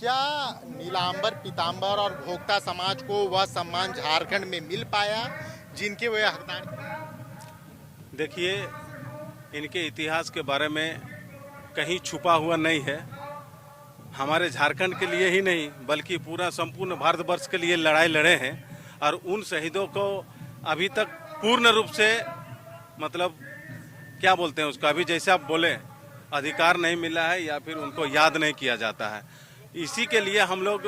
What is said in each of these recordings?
क्या नीलांबर पीतांबर और भोक्ता समाज को वह सम्मान झारखंड में मिल पाया जिनके वे हकदार थे? देखिए, इनके इतिहास के बारे में कहीं छुपा हुआ नहीं है। हमारे झारखंड के लिए ही नहीं बल्कि पूरा संपूर्ण भारतवर्ष के लिए लड़ाई लड़े हैं और उन शहीदों को अभी तक पूर्ण रूप से मतलब क्या बोलते हैं उसका, अभी जैसे आप बोले, अधिकार नहीं मिला है या फिर उनको याद नहीं किया जाता है। इसी के लिए हम लोग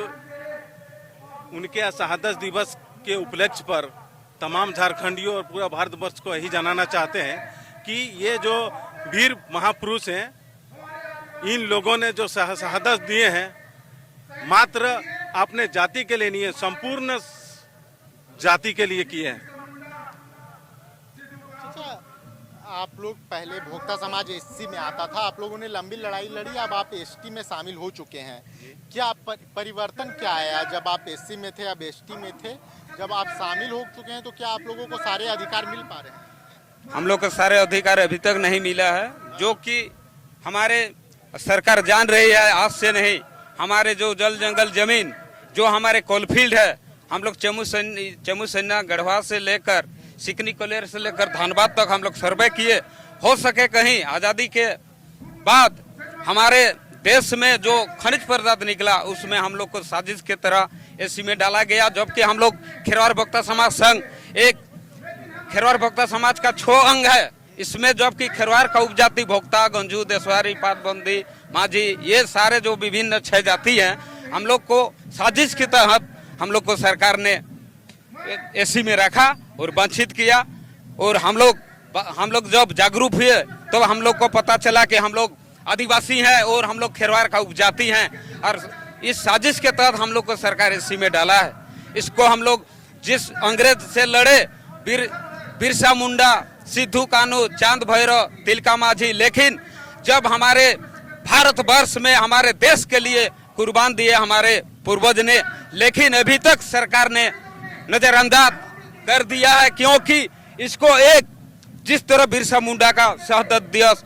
उनके शहादत दिवस के उपलक्ष्य पर तमाम झारखंडियों और पूरा भारतवर्ष को यही जनाना चाहते हैं कि ये जो वीर महापुरुष हैं, इन लोगों ने जो शहादत दिए हैं मात्र अपने जाति के लिए नहीं है, संपूर्ण जाति के लिए किए हैं। आप लोग पहले भोक्ता समाज एससी में आता था, आप लोगों ने लंबी लड़ाई लड़ी, अब आप एसटी में शामिल हो चुके हैं। क्या परिवर्तन क्या आया जब आप एससी में थे, अब एसटी में थे, जब आप शामिल हो चुके हैं तो क्या आप लोगों को सारे अधिकार मिल पा रहे हैं? हम लोग को सारे अधिकार अभी तक नहीं मिला है, जो कि हमारे सरकार जान रही है। आज से नहीं, हमारे जो जल जंगल जमीन जो हमारे कोलफील्ड है, हम लोग चमू सन्ना गढ़वा से लेकर सिकनी कोलेर से लेकर धनबाद तक हम लोग सर्वे किए। हो सके कहीं आज़ादी के बाद हमारे देश में जो खनिज पदार्थ निकला उसमें हम लोग को साजिश के तरह एससी में डाला गया, जबकि हम लोग खेरवार भोक्ता समाज संघ एक खेरवार भोक्ता समाज का 6 अंग है। इसमें जबकि खेरवार का उपजाति भोक्ता, गंजू, देशवारी, पातबंदी, माझी, ये सारे जो विभिन्न 6 जाति हैं, हम लोग को साजिश के तहत हम लोग को सरकार ने एससी में रखा और वंचित किया। और हम लोग जब जागरूक हुए तो हम लोग को पता चला कि हम लोग आदिवासी हैं और हम लोग खेरवार का उपजाति हैं, और इस साजिश के तहत हम लोग को सरकार एससी में डाला है। इसको हम लोग जिस अंग्रेज से लड़े, बिरसा मुंडा, सिद्धू कानू, चांद भैरव, तिलका माझी, लेकिन जब हमारे भारतवर्ष में हमारे देश के लिए कुर्बान दिए हमारे पूर्वज ने, लेकिन अभी तक सरकार ने नजरअंदाज कर दिया है। क्योंकि इसको एक जिस तरह बिरसा मुंडा का शहादत दिवस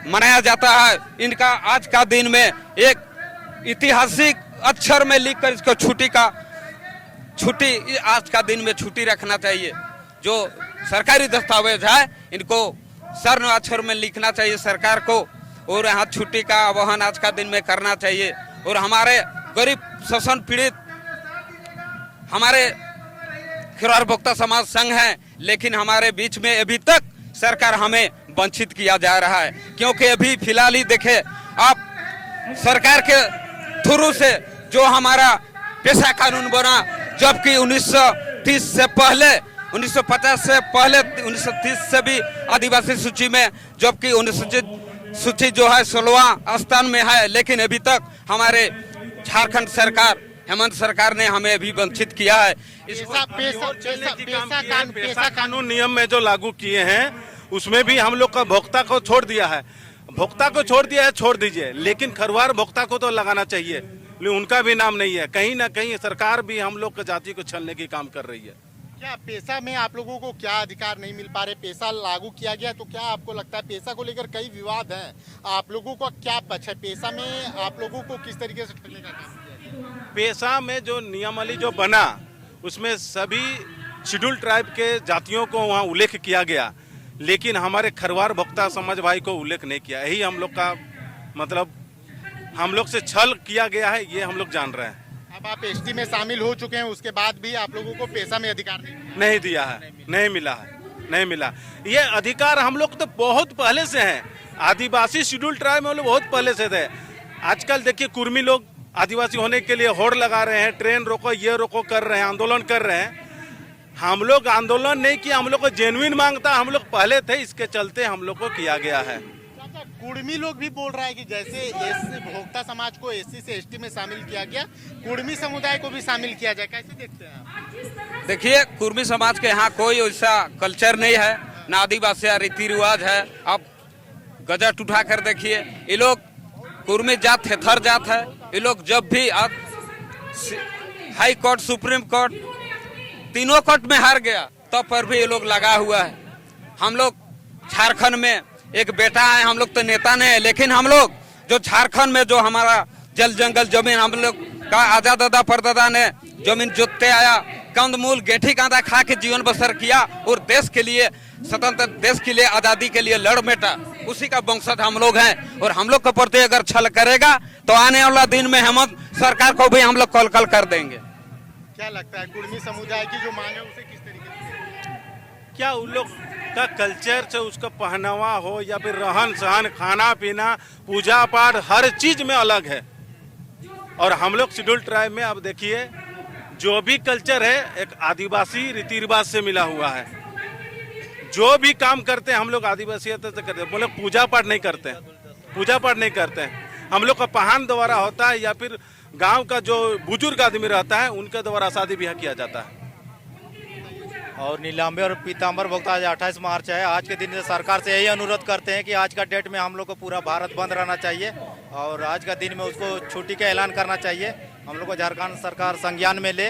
मनाया जाता है, इनका आज का दिन में एक ऐतिहासिक अक्षर में लिखकर इसको छुट्टी आज का दिन में छुट्टी रखना चाहिए। जो सरकारी दस्तावेज है इनको स्वर्ण अक्षर में लिखना चाहिए सरकार को, और यहाँ छुट्टी का आह्वान आज का दिन में करना चाहिए। और हमारे गरीब शोषण पीड़ित हमारे खेरवार भोक्ता समाज संघ है, लेकिन हमारे बीच में अभी तक सरकार हमें वंचित किया जा रहा है। क्योंकि अभी फिलहाल ही देखे आप, सरकार के थ्रू से जो हमारा पेशा कानून बना, जबकि 1930 से पहले, 1950 से पहले, 1930 से भी आदिवासी सूची में, जबकि अनुसूचित सूची जो है 16वां स्थान में है, लेकिन अभी तक हमारे झारखंड सरकार, हेमंत सरकार ने हमें अभी वंचित किया है। पेशा कानून नियम में जो लागू किए हैं उसमें भी हम लोग का भोक्ता को छोड़ दिया है। भोक्ता को छोड़ दिया है, छोड़ दीजिए, लेकिन खरवार भोक्ता को तो लगाना चाहिए, लेकिन उनका भी नाम नहीं है। कहीं ना कहीं सरकार भी हम लोग की जाति को छलने की काम कर रही है। क्या पेशा में आप लोगों को क्या अधिकार नहीं मिल पा रहे? पेशा लागू किया गया तो क्या आपको लगता है, पेशा को लेकर कई विवाद हैं, आप लोगों को क्या पक्ष है? पेशा में आप लोगों को किस तरीके से ठगने का काम किया? पेशा में जो नियमावली जो बना उसमें सभी शेड्यूल ट्राइब के जातियों को वहाँ उल्लेख किया गया, लेकिन हमारे खरवार भोक्ता समाज भाई को उल्लेख नहीं किया। यही हम लोग का मतलब हम लोग से छल किया गया है, ये हम लोग जान रहे हैं। अब आप एसटी में शामिल हो चुके हैं, उसके बाद भी आप लोगों को पेशा में अधिकार नहीं दिया है, नहीं मिला। ये अधिकार हम लोग तो बहुत पहले से हैं। आदिवासी शेड्यूल ट्राइब में हम लोग बहुत पहले से थे। आजकल देखिए कुर्मी लोग आदिवासी होने के लिए होड़ लगा रहे हैं, ट्रेन रोको, ये रोको कर रहे हैं, आंदोलन कर रहे हैं। हम लोग आंदोलन नहीं किया, हम लोग को जेन्युइन मांगता, हम लोग पहले थे, इसके चलते हम लोग को किया गया है। कुर्मी लोग भी बोल रहा है कि जैसे एससी भोक्ता समाज को एससी से एसटी में शामिल किया गया, कुर्मी समुदाय को भी शामिल किया जाए, कैसे देखते हैं आप? देखिए, कुर्मी समाज के यहाँ कोई ऐसा कल्चर नहीं है, ना आदिवासी रीति रिवाज है। आप गजट उठा कर देखिए, ये लोग कुर्मी जात है, थर जात है। ये लोग जब भी हाई कोर्ट, सुप्रीम कोर्ट, तीनों कोर्ट में हार गया, तब पर भी ये लोग लगा हुआ है। हम लोग झारखंड में एक बेटा है, हम लोग तो नेता नहीं है, लेकिन हम लोग जो झारखंड में जो हमारा जल जंगल जमीन हम लोग का आजा दादा परदादा ने जमीन जोतते आया, कंदमूल गेठी कांदा खा के जीवन बसर किया और देश के लिए, स्वतंत्र देश के लिए, आजादी के लिए लड़ मिटा, उसी का वंशज हम लोग हैं। और हम लोग के प्रति अगर छल करेगा तो आने वाला दिन में हेमंत सरकार को भी हम लोग कल कर देंगे। क्या लगता है कुर्मी समुदाय की जो मांग है उसे किस तरीके से, क्या उन लोग का कल्चर से उसका पहनावा हो या फिर रहन सहन, खाना पीना, पूजा पाठ, हर चीज में अलग है। और हम लोग शेड्यूल ट्राइब में अब देखिए जो भी कल्चर है एक आदिवासी रीति रिवाज से मिला हुआ है। जो भी काम करते हैं हम लोग आदिवासी से करते हैं। बोले पूजा पाठ नहीं करते हैं, पूजा पाठ नहीं करते हैं। हम लोग का पहान द्वारा होता है या फिर गांव का जो बुजुर्ग आदमी रहता है उनके द्वारा शादी ब्याह किया जाता है। और नीलांबर और पीताम्बर भुगतान आज 28 मार्च है। आज के दिन सरकार से यही अनुरोध करते हैं कि आज का डेट में हम लोग को पूरा भारत बंद रहना चाहिए और आज का दिन में उसको छुट्टी का ऐलान करना चाहिए। हम लोग को झारखंड सरकार संज्ञान में ले।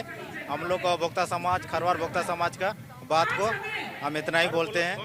हम लोग को भोक्ता समाज, खरवार भोक्ता समाज का बात को हम इतना ही बोलते हैं।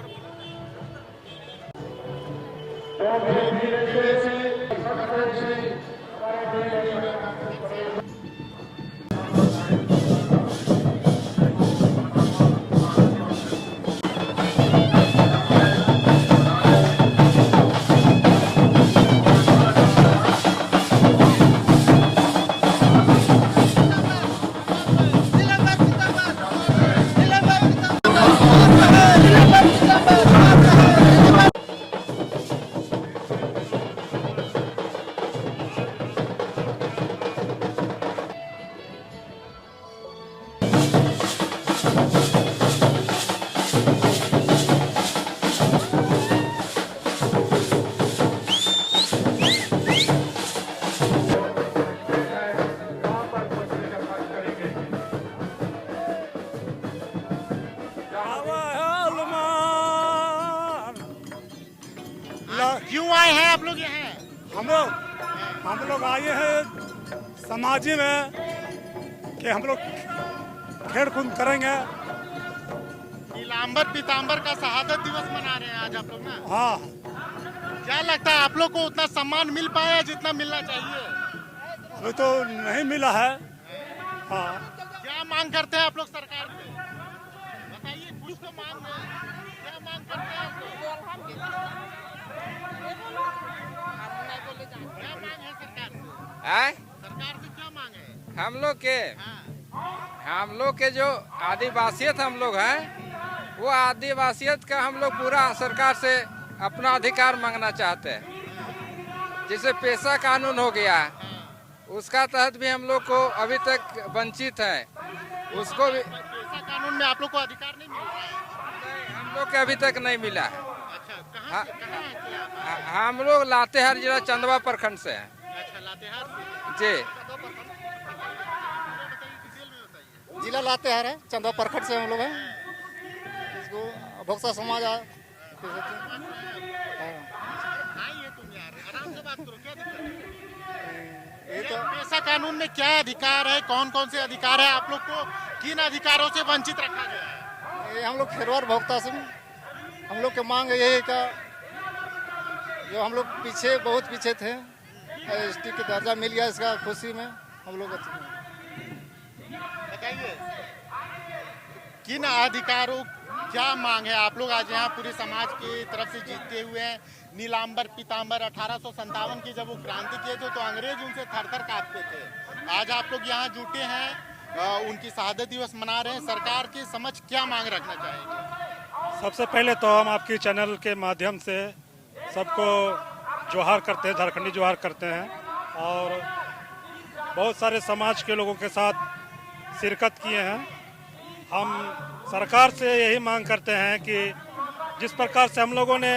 क्यों आए हैं आप लोग यहाँ? हम लोग आए हैं समाजी में कि हम लोग खेल कूद करेंगे। नीलांबर पीताम्बर का शहादत दिवस मना रहे हैं आज आप लोग ना। हाँ, क्या लगता है आप लोग को उतना सम्मान मिल पाया जितना मिलना चाहिए? अभी तो नहीं मिला है। हाँ, क्या मांग करते हैं आप लोग सरकार से? बताइए, कुछ तो मांग है। क्या मांग करते हैं आप लोग? क्या मांग है सरकार से? सरकार से क्या मांग है? हम लोग के जो आदिवासियत हम लोग हैं, वो आदिवासियत का हम लोग पूरा सरकार से अपना अधिकार मांगना चाहते हैं। जैसे पेशा कानून हो गया, उसका तहत भी हम लोग को अभी तक वंचित है। उसको भी पेशा कानून में आप लोग को अधिकार नहीं मिल रहा है? हम लोग के अभी तक नहीं मिला है। अच्छा, कहाँ से आप? हम लोग लातेहार जिला चंदवा प्रखंड से हैं। अच्छा, लातेहार से। जी, जिला लातेहार है, चंदवा प्रखंड से हम लोग हैं। इसको भोक्ता समाज आइए तुम यार, आराम से बात करो, क्या दिक्कत है? ये तो पेशा कानून में क्या अधिकार है, कौन कौन से अधिकार है आप लोग को, किन अधिकारों से वंचित रखा गया है? ये हम लोग खेरवार भोक्ता से हम लोग के मांग यही का, जो हम लोग पीछे बहुत पीछे थे, एसटी का दर्जा मिल गया, इसका खुशी में हम लोग बताइए, किन अधिकारों क्या मांग है आप लोग आज यहाँ पूरे समाज की तरफ से जीतते हुए हैं? नीलांबर पीताम्बर 1857 की जब वो क्रांति किए थे तो अंग्रेज उनसे थर-थर कांपते थे। आज आप लोग यहाँ जुटे हैं, उनकी शहादत दिवस मना रहे हैं। सरकार की समझ क्या मांग रखना चाहेंगे? सबसे पहले तो हम आपकी चैनल के माध्यम से सबको जोहार करते हैं, झारखंडी जोहार करते हैं और बहुत सारे समाज के लोगों के साथ शिरकत किए हैं। हम सरकार से यही मांग करते हैं कि जिस प्रकार से हम लोगों ने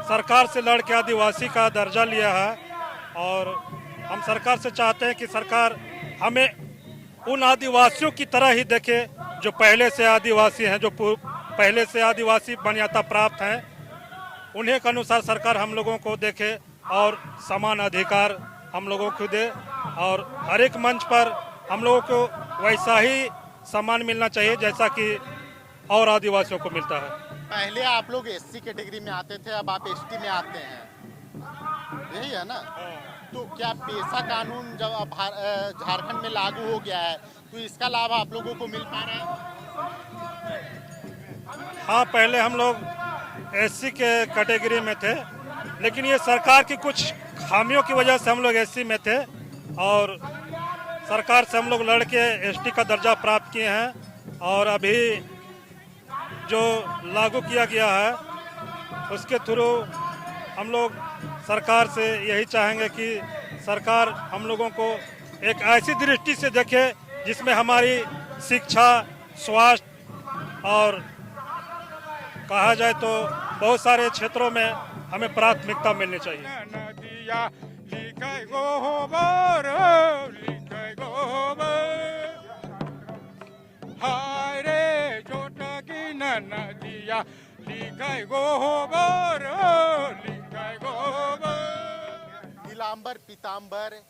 सरकार से लड़ के आदिवासी का दर्जा लिया है, और हम सरकार से चाहते हैं कि सरकार हमें उन आदिवासियों की तरह ही देखे जो पहले से आदिवासी हैं, जो पहले से आदिवासी मान्यता प्राप्त हैं, उन्हीं के अनुसार सरकार हम लोगों को देखे और समान अधिकार हम लोगों को दे, और हर एक मंच पर हम लोगों को वैसा ही सम्मान मिलना चाहिए जैसा कि और आदिवासियों को मिलता है। पहले आप लोग एससी कैटेगरी में आते थे, अब आप एसटी में आते हैं, यही है ना? तो क्या पेशा कानून जब अब झारखंड में लागू हो गया है तो इसका लाभ आप लोगों को मिल पा रहा है? हाँ, पहले हम लोग एससी के कैटेगरी में थे, लेकिन ये सरकार की कुछ खामियों की वजह से हम लोग एससी में थे और सरकार से हम लोग लड़ के एसटी का दर्जा प्राप्त किए हैं। और अभी जो लागू किया गया है उसके थ्रू हम लोग सरकार से यही चाहेंगे कि सरकार हम लोगों को एक ऐसी दृष्टि से देखे जिसमें हमारी शिक्षा, स्वास्थ्य और कहा जाए तो बहुत सारे क्षेत्रों में हमें प्राथमिकता मिलनी चाहिए। नदिया लिखे गोबर, लिखे गोबर, हाय रे छोटकी नदिया लिखे गोबर, लिखे गोबर। नीलांबर पीतांबर,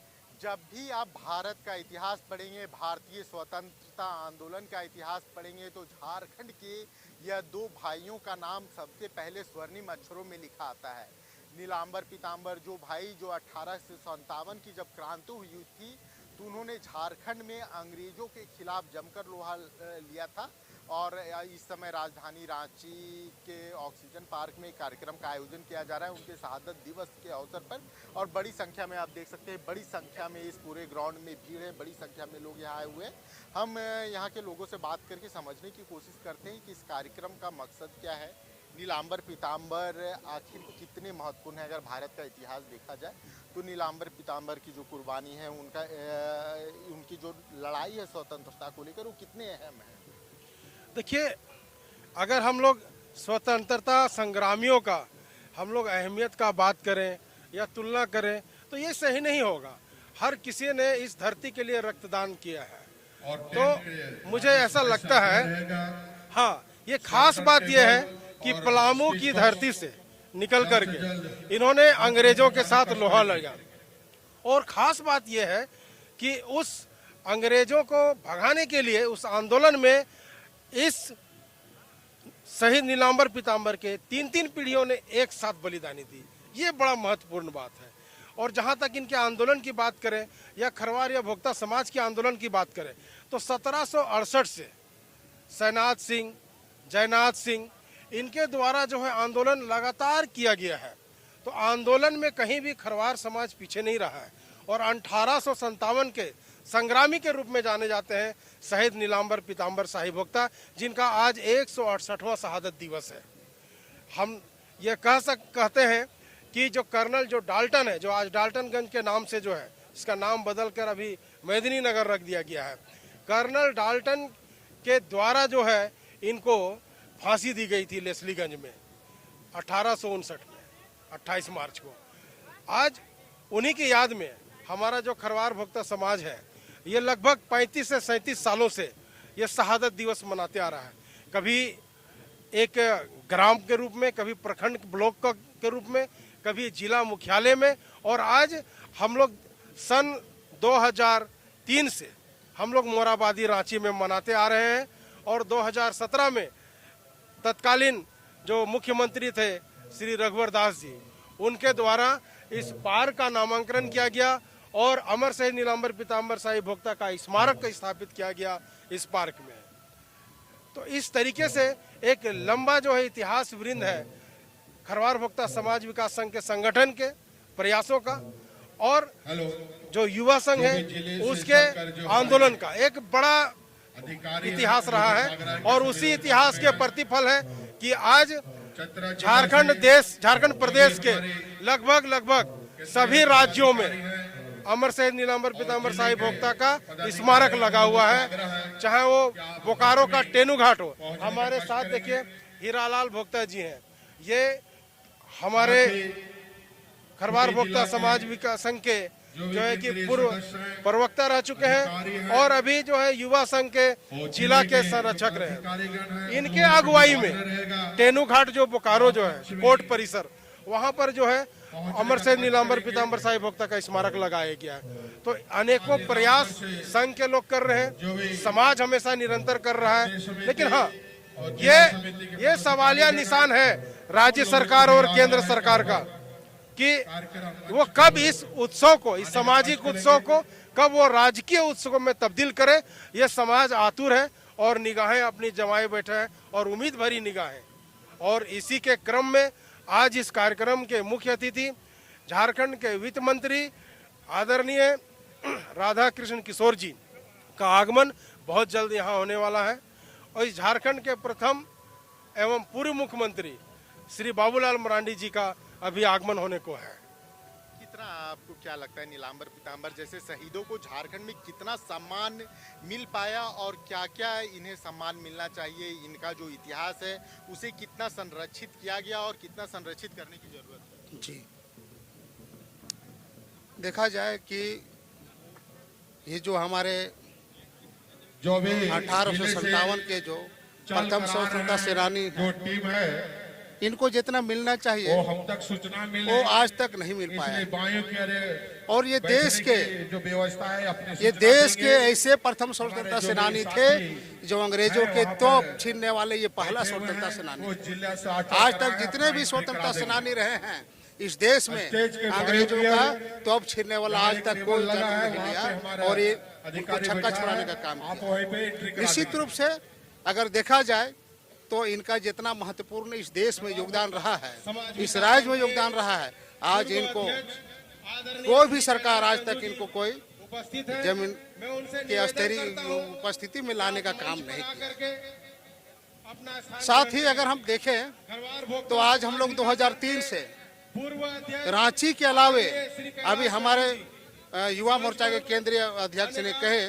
जब भी आप भारत का इतिहास पढ़ेंगे, भारतीय स्वतंत्रता आंदोलन का इतिहास पढ़ेंगे तो झारखंड के यह दो भाइयों का नाम सबसे पहले स्वर्णिम अक्षरों में लिखा आता है। नीलांबर पीतांबर जो भाई जो 1857 की जब क्रांति हुई थी तो उन्होंने झारखंड में अंग्रेजों के खिलाफ जमकर लोहा लिया था और इस समय राजधानी रांची के ऑक्सीजन पार्क में कार्यक्रम का आयोजन किया जा रहा है उनके शहादत दिवस के अवसर पर। और बड़ी संख्या में आप देख सकते हैं, बड़ी संख्या में इस पूरे ग्राउंड में भीड़ है, बड़ी संख्या में लोग यहाँ आए हुए हैं। हम यहाँ के लोगों से बात करके समझने की कोशिश करते हैं कि इस कार्यक्रम का मकसद क्या है, नीलांबर पीतांबर आखिर कितने महत्वपूर्ण है। अगर भारत का इतिहास देखा जाए तो नीलांबर पीतांबर की जो कुर्बानी है, उनकी जो लड़ाई है स्वतंत्रता को लेकर, वो कितने अहम है। देखिए, अगर हम लोग स्वतंत्रता संग्रामियों का हम लोग अहमियत का बात करें या तुलना करें तो ये सही नहीं होगा। हर किसी ने इस धरती के लिए रक्तदान किया है, तो मुझे ऐसा लगता है, हाँ, ये खास बात यह है कि पलामू की धरती से निकल करके इन्होंने अंग्रेजों के साथ लोहा लगा। और खास बात यह है कि उस अंग्रेजों को भगाने के लिए उस आंदोलन में इस शहीद नीलांबर पीतांबर के 3-3 पीढ़ियों ने एक साथ बलिदानी दी। ये बड़ा महत्वपूर्ण बात है। और जहाँ तक इनके आंदोलन की बात करें या खरवार या भोक्ता समाज के आंदोलन की बात करें तो 1768 से सैनाथ सिंह, जयनाथ सिंह, इनके द्वारा जो है आंदोलन लगातार किया गया है। तो आंदोलन में कहीं भी खरवार समाज पीछे नहीं रहा है। और 1857 के संग्रामी के रूप में जाने जाते हैं शहीद नीलांबर पीतांबर शाही भोक्ता, जिनका आज 168वां शहादत दिवस है। हम ये कहते हैं कि जो कर्नल जो डाल्टन है, जो आज डाल्टनगंज के नाम से जो है, इसका नाम बदलकर अभी मेदिनीनगर रख दिया गया है। कर्नल डाल्टन के द्वारा जो है इनको फांसी दी गई थी लेस्लीगंज में 1859 में 28 मार्च को। आज उन्हीं की याद में हमारा जो खरवार भोक्ता समाज है ये लगभग 35 से 37 सालों से ये शहादत दिवस मनाते आ रहा है। कभी एक ग्राम के रूप में, कभी प्रखंड ब्लॉक के रूप में, कभी जिला मुख्यालय में, और आज हम लोग सन 2003 से हम लोग मोराबादी रांची में मनाते आ रहे हैं। और 2017 में तत्कालीन जो मुख्यमंत्री थे श्री रघुवर दास जी, उनके द्वारा इस पार्क का नामांकन किया गया और अमर शहीद नीलांबर पीतांबर शाही भोक्ता का स्मारक स्थापित किया गया इस पार्क में। तो इस तरीके से एक लंबा जो है इतिहास वृंद है खरवार भोक्ता समाज विकास संघ के संगठन के प्रयासों का, और जो युवा संघ है उसके आंदोलन का एक बड़ा इतिहास रहा है। और उसी इतिहास के प्रतिफल है कि आज झारखंड प्रदेश के लगभग सभी राज्यों में अमर शहीद नीलांबर पीतांबर शाही भोक्ता का स्मारक लगा हुआ है, चाहे वो बोकारो का टेनू घाट हो। हमारे साथ देखिए हीरालाल भोक्ता जी हैं, ये हमारे खरवार भोक्ता समाज विकास संघ के जो है कि पूर्व प्रवक्ता रह चुके हैं और अभी जो है युवा संघ के जिला के संरक्षक रहे। इनके अगुवाई में टेनू घाट जो बोकारो जो है कोर्ट परिसर, वहां पर जो है अमर शहीद नीलांबर पीतांबर शाही भोक्ता का स्मारक लगाया गया है। तो अनेकों प्रयास संघ के लोग कर रहे हैं, समाज हमेशा निरंतर कर रहा है। लेकिन हाँ, ये सवालिया निशान है राज्य सरकार और केंद्र सरकार का कि वो कब इस उत्सव को, इस सामाजिक उत्सव को कब वो राजकीय उत्सव में तब्दील करे। ये समाज आतुर है और निगाहें अपनी जमाए बैठे हैं और उम्मीद भरी निगाहें। और इसी के क्रम में आज इस कार्यक्रम के मुख्य अतिथि झारखंड के वित्त मंत्री आदरणीय राधा कृष्ण किशोर जी का आगमन बहुत जल्द यहाँ होने वाला है। और इस झारखंड के प्रथम एवं पूर्व मुख्यमंत्री श्री बाबूलाल मरांडी जी का अभी आगमन होने को है। कितना आपको क्या लगता है नीलांबर पीतांबर जैसे शहीदों को झारखंड में कितना सम्मान मिल पाया और क्या क्या इन्हें सम्मान मिलना चाहिए, इनका जो इतिहास है उसे कितना संरक्षित किया गया और कितना संरक्षित करने की जरूरत है? जी, देखा जाए कि ये जो हमारे 1857 के जो प्रथम स्वतंत्रता सेनानी टीम है, इनको जितना मिलना चाहिए वो हम तक सूचना मिले, वो आज तक नहीं मिल पाया। बायों के और ये देश के जो व्यवस्था है अपने ये देश के ऐसे प्रथम स्वतंत्रता सेनानी थे जो अंग्रेजों के तोप छीनने वाले ये पहला स्वतंत्रता सेनानी थे। आज तक जितने भी स्वतंत्रता सेनानी रहे हैं इस देश में अंग्रेजों का तोप छीनने वाला आज तक कोई नहीं लिया और ये उनको छक्का छुड़ाने का काम किया। निश्चित रूप से अगर देखा जाए तो इनका जितना महत्वपूर्ण इस देश में योगदान रहा है, इस राज्य में योगदान रहा है, आज इनको कोई भी सरकार आज तक इनको कोई जमीन के स्तरीय उपस्थिति में लाने का काम नहीं किया। साथ ही अगर हम देखें तो आज हम लोग 2003 से रांची के अलावे अभी हमारे युवा मोर्चा के केंद्रीय अध्यक्ष ने कहे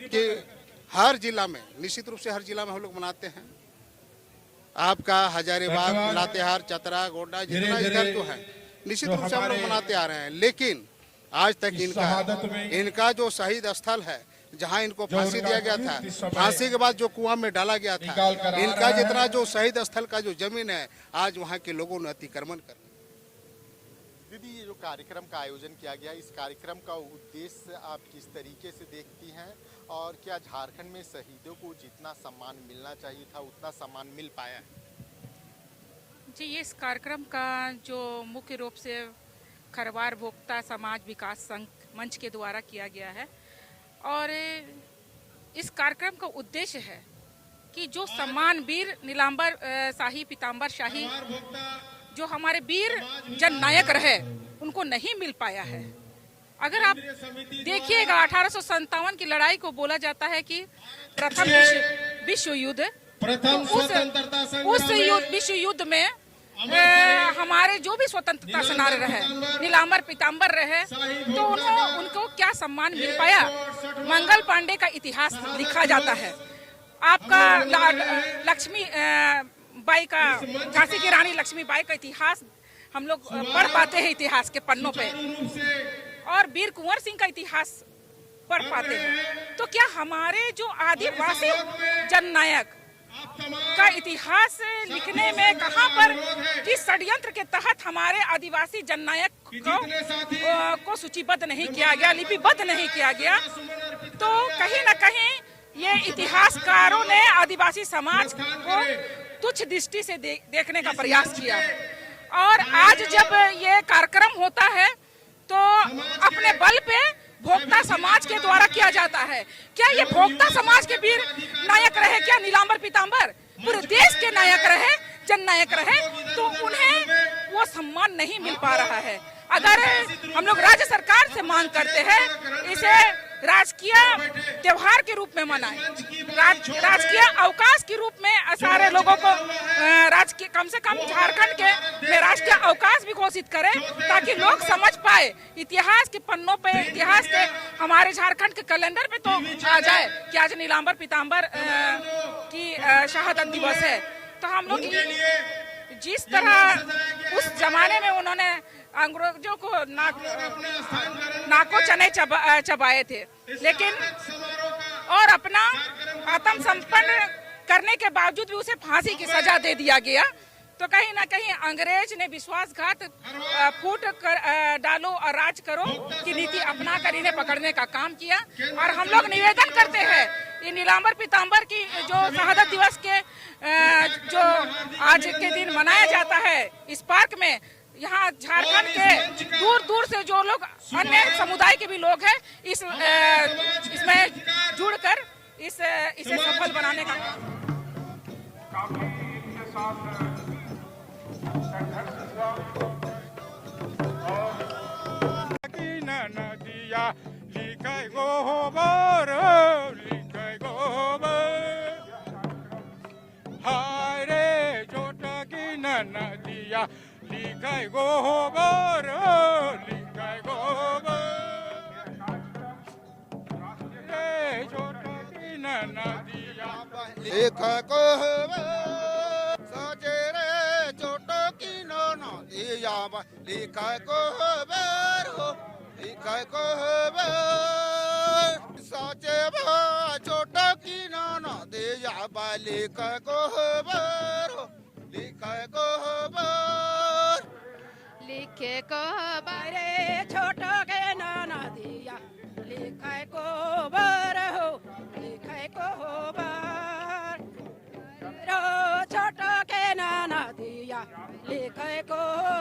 कि हर जिला में, निश्चित रूप से हर जिला में हम लोग मनाते हैं। आपका हजारीबाग, लातेहार, चतरा, गोड्डा, जितना इधर जो है निश्चित रूप से हम लोग मनाते आ रहे हैं। लेकिन आज तक इनका जो शहीद स्थल है जहां इनको फांसी दिया गया था, फांसी के बाद जो कुआं में डाला गया था, इनका जितना जो शहीद स्थल का जो जमीन है आज वहां के लोगों ने अतिक्रमण कर। दीदी, ये जो कार्यक्रम का आयोजन किया गया, इस कार्यक्रम का उद्देश्य आप किस तरीके से देखती हैं और क्या झारखंड में शहीदों को जितना सम्मान मिलना चाहिए था उतना सम्मान मिल पाया है? जी, ये इस कार्यक्रम का जो मुख्य रूप से खरवार भोक्ता समाज विकास संघ मंच के द्वारा किया गया है और इस कार्यक्रम का उद्देश्य है कि जो सम्मान वीर नीलांबर शाही पीतांबर शाही जो हमारे वीर जननायक रहे उनको नहीं मिल पाया है। अगर आप देखिएगा 1857 की लड़ाई को बोला जाता है कि प्रथम विश्व युद्ध, उस विश्व युद्ध में हमारे जो भी स्वतंत्रता सेनानी रहे, नीलांबर पीतांबर रहे, तो उनको क्या सम्मान मिल पाया? मंगल पांडे का इतिहास लिखा जाता है। आपका लक्ष्मी बाई का, झांसी की रानी लक्ष्मीबाई का इतिहास हम लोग पढ़ पाते हैं इतिहास के पन्नों पे, और वीर कुंवर सिंह का इतिहास पढ़ पाते हैं। तो क्या हमारे जो आदिवासी जननायक का इतिहास लिखने में कहां पर किस षड्यंत्र के तहत हमारे आदिवासी जननायक को सूचीबद्ध नहीं किया गया, लिपिबद्ध नहीं किया गया? तो कहीं न कहीं ये इतिहासकारों ने आदिवासी समाज को तुच्छ दृष्टि से देखने का प्रयास किया। और आज जब ये कार्यक्रम होता है तो अपने बल पे भोक्ता समाज के द्वारा किया जाता है। क्या ये भोक्ता समाज के वीर नायक रहे? क्या नीलांबर पीतांबर पूरे देश के नायक रहे, जननायक रहे? तो उन्हें वो सम्मान नहीं मिल पा रहा है। अगर हम लोग राज्य सरकार से मांग करते हैं इसे राजकीय त्योहार के रूप में मनाएं, राजकीय अवकाश के रूप में सारे लोगों को राजकीय, कम से कम झारखंड के राष्ट्रीय अवकाश भी घोषित करें ताकि लोग समझ पाए, इतिहास के पन्नों पे, इतिहास के हमारे झारखंड के कैलेंडर पे तो आ जाए कि आज नीलांबर पीतांबर की शहादत दिवस है। तो हम लोग जिस तरह उस जमाने में उन्होंने अंग्रेजों को नाको चने चबाए थे, लेकिन और अपना आत्मसमर्पण करने के बावजूद भी उसे फांसी की सजा दे दिया गया। तो कहीं ना कहीं अंग्रेज ने विश्वासघात, फूट कर डालो और राज करो की नीति अपना कर इन्हें पकड़ने का काम किया। और हम लोग निवेदन करते हैं ये नीलांबर पीतांबर की जो शहादत दिवस के जो आज के दिन मनाया जाता है इस पार्क में, यहाँ झारखंड के दूर दूर से जो लोग अन्य समुदाय के भी लोग हैं इसमें जुड़कर इसे सफल बनाने का नदिया लिखे गोबर लिखे गोबर हाय रे छोटकी नदिया लिखे गोबर लिखे गोबर रे छोटकी नदिया लिखे गोबर सजे रे छोटकी नदिया लिखे गोबर हो लिखे गोबर सजे छोटकी नदिया लिखे गोबर हो लिखे गोबर लिखे गोबर छोटो के नदिया लिखे गोबर हो लिखे गोबर रो छोटो के नदिया लिखे गोबर